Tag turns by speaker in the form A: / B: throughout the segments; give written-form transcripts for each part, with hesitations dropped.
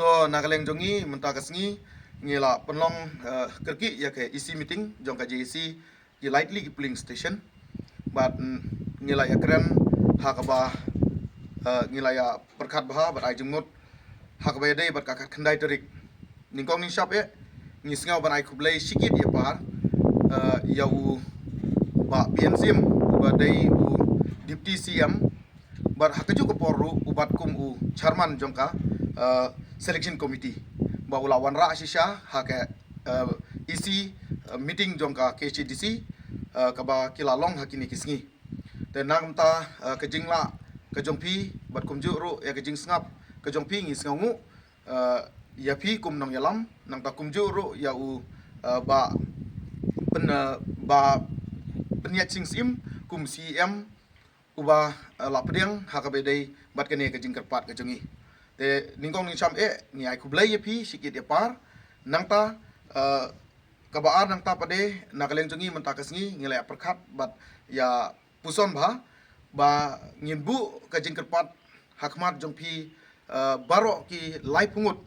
A: So nakaleng jongi mentakasngi ngila penlong kerki ya ke isi meeting jong ka JC ki lightly ki polling station but ngila ya keren hakaba ngila ya perkat bah bat ai jengmut hakaba ya dei bat kakat kendai terik ningkong ning shop ya ngisngau ban ai kublai sikit ya par ya u ba PNCM ba dei u deputy CM bar hakaju ko poru ubat kum u chairman jongka selection committee ba ula wanra asisha hake isi meeting jongka KCDC kaba kilalong hakini kisngi dan namta kejingla kejongpi bat kumju ru ya kejing sngap kejongpi ngi sngangu ya pi kum nong yalam nang ta kumju ru ya u ba pen ba penyat sing sim kum CM uba lapdeng hakabedai bat kene ke jingkerpat ke jongi te ningkong ning sam ni ai kublai ye pi sikit ye par nangta kabaar nangta pade nakaleng jongi menta kesngi ngilai perkat bat ya puson ba ngimbu ke jingkerpat hakmat jongpi baro ki lai pungut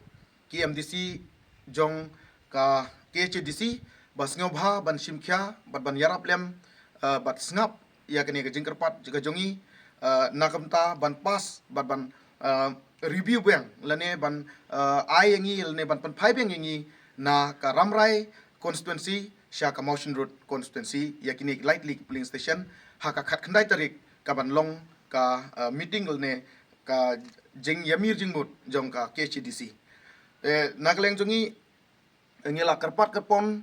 A: ki MDC jong ka KCDC bas ngobha ban simkya bat ban yarap lem bat sngap ya kene ke jingkerpat juga jongi nakamta ban pas ban review beng lene ban ai yangi lene ban pen phai beng yangi na ka ramrai constituency sha ka motion road constituency ya kini lightly polling station ha ka khat khandai tarik ka ban long ka meeting lene ka jing yamir jingmut jong ka KCDC nagleng jongi ngela kerpat kerpon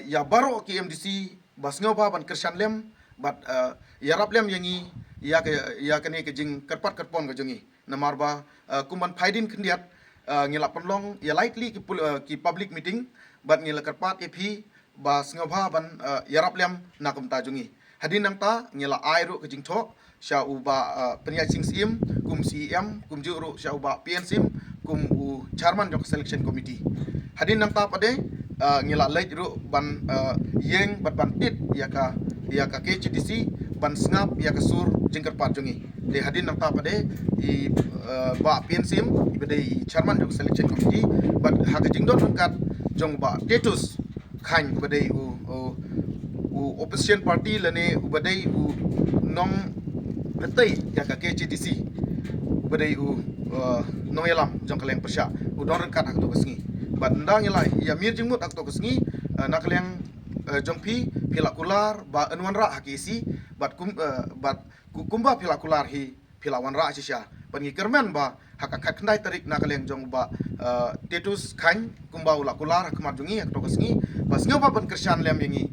A: ya baro ki MDC bas ngoba ban kershan lem but yarap lem yangi ya kene ke jing kerpat kerpon ke jongi namarba kumban phaidin khndiat ngila penlong ya lightly ki public meeting but ngila kerpat epi ba sngoba ban yarap lem nakum ta jongi hadin nangta ngila airu ke jing tho sha uba penyat sing sim kum CM kum juru sha uba PNCM kum u chairman jok selection committee hadin nangta pade ngila leit ru ban yeng bat ban tit ya ka KCDC ban sngap ya ka sur jingkerpat jongi de hadin nang ta pade i ba PNCM ibede i chairman jong selection committee bat ha ka jingdon kat jong ba tetus khan bade u opposition party lane ubade u nong petai ya ka KCDC bade u nong yalam jong kaleng persya u don kat hak to kesngi bat ndang ila ya mir jingmut hak to kesngi nakaleng jongpi pilakular ba anwanra hakisi bat kumba pilakular hi pilawanra asisya pangi kermen ba hakakat khandai tarik nakaleng jong ba tetus khan kumba ulakular hakmat jongi hak tokasngi bas ngoba ban kershan lem yangi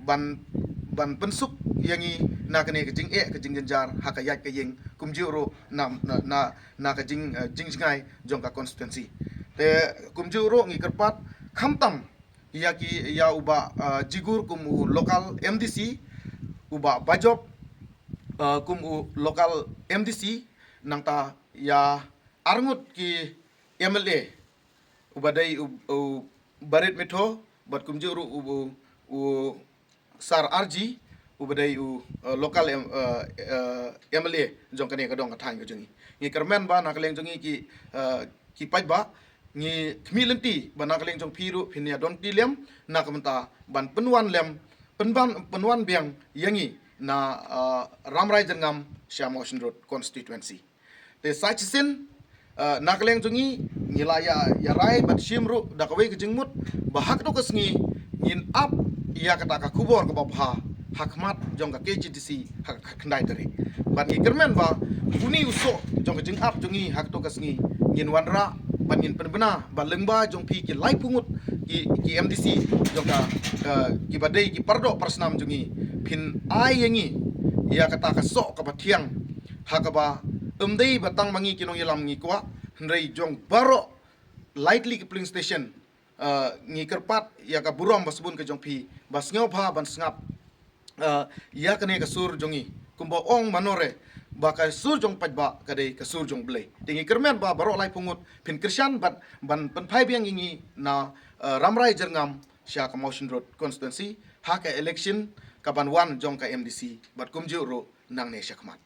A: ban pensuk yangi nakane ke jing jenjar hakayat ke yeng kumjuro na ke jing jingai jong ka constituency te kumjuro ngi kerpat khamtam ya ki ya uba jigur kum lokal MDC uba bajop kum lokal MDC nangta ya arngut ki MLA uba dai barit metho bat kum juru u sar RG uba dai lokal MLA jong kane ka dong ka thang ka jongi ngi kermen ba nakaleng jongi ki pai ba ngi khmilenti banakaleng jong phiru phinia don tilem nakamta ban penwan lem penwan biang yangi na ramrai jengam motion road constituency te sachisin nakaleng jongi ngilaya ya rai bat shimru dakawai ke jingmut bahak to kesngi ngin up ya kata ka kubor ka babha hakmat jong ka KCDC hak khandai tari ban ngi kermen ba uni uso jong ka jing up jongi hak to kesngi ngin wanra panin penbena balengba jong pi ki lai pungut ki MDC jong ka ki badai ki pardo persnam jongi phin ai yangi ya kata ka sok ka bathiang hakaba umdei batang mangi kinong yalam ngi kwa hnrei jong baro lightly ki polling station ngi kerpat ya ka burom basbun ka jong pi bas ngopha ban sngap ya kane ka sur jongi kumbo ong manore baka sur jong pajba kadai ka sur jong blai tingi kermen ba baro lai pungut pin krishan ban penphai biang ingi na ramrai jerngam sha ka motion road constituency ha ka election ka ban wan jong ka MDC bat kumju ro nang ne shakmat